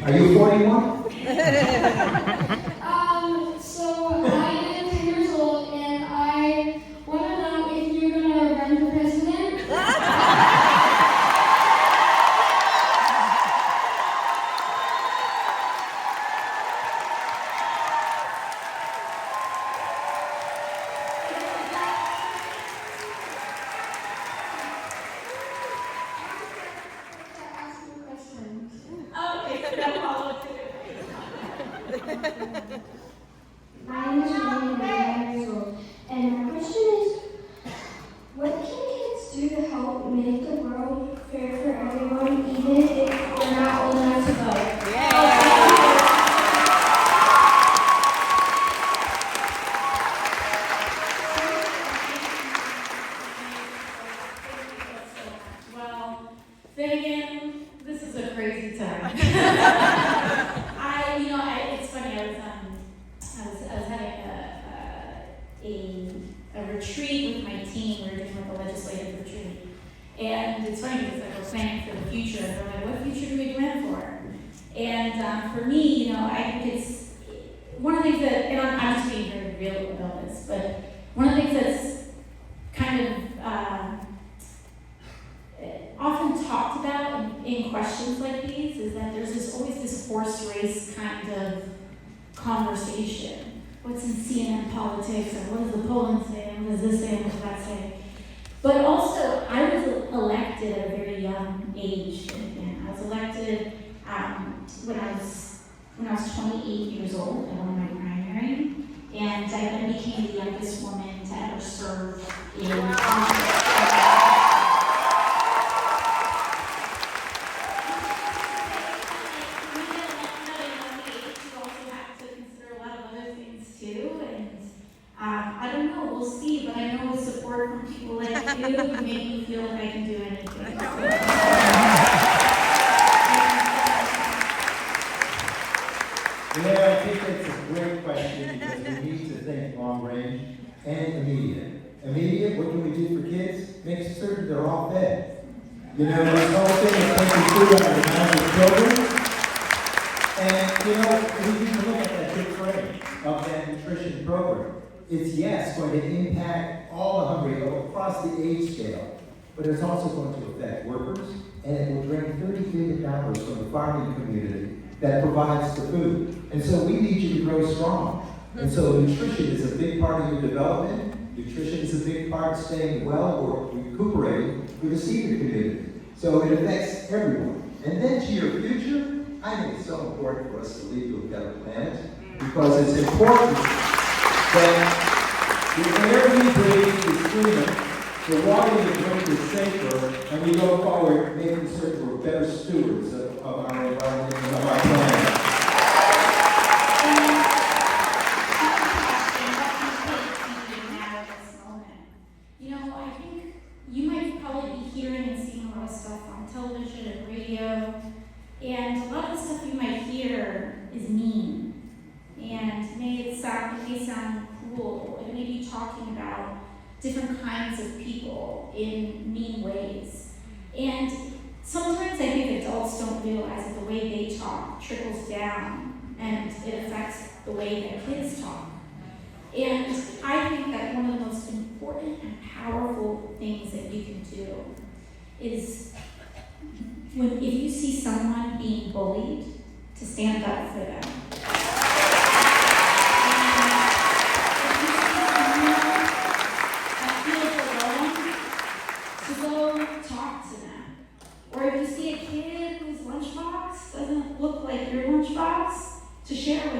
Are you 41? So I am 10 years old, and I want to know if you're going to run for president. My name is Renee, and I'm 9 years old. And my question is, what can kids do to help make the world fair for everyone, even if they're not old enough to vote? Well, then again, this is a crazy time. It's funny. I was having a retreat with my team. We were doing like a legislative retreat, and it's funny because I was planning for the future. They're like, "What future do we plan for?" And for me, I think it's one of the things that, and I'm just being very real about this, but one of the things that's kind of often talked about in questions like these is that there's always this horse race kind of conversation. What's in CNN politics, or what does the polling say, and what does this say, and what does that say? But also, I was elected at a very young age. And I was elected when I was 28 years old. I won my primary, and I then became the youngest woman to ever serve in Congress. I don't know, we'll see, but I know with support from people like you, you make me feel like I can do anything. Yeah, I think that's a great question because we need to think long range and immediate. Immediate, what can we do for kids? Make certain they're all fed. This whole thing is taking food out of the mouths of children. And, we need to look at that big frame of that nutrition program. It's, yes, going to impact all the hungry across the age scale, but it's also going to affect workers, and it will drain $30 billion from the farming community that provides the food. And so we need you to grow strong. And so nutrition is a big part of your development. Nutrition is a big part of staying well or recuperating for the senior community. So it affects everyone. And then to your future, I think it's so important for us to leave you a better planet because it's important that the air we breathe is cleaner, the water we drink is safer, and we go forward making certain we're better stewards of our environment and of our planet. I think you might probably be hearing and seeing a lot of stuff on television and radio, and a lot of the stuff you might hear is mean. And it may sound cruel. It may be talking about different kinds of people in mean ways. And sometimes I think adults don't realize that the way they talk trickles down and it affects the way that kids talk. And I think that one of the most important and powerful things that you can do is if you see someone being bullied, to stand up for them. Or if you see a kid whose lunchbox doesn't look like your lunchbox, to share with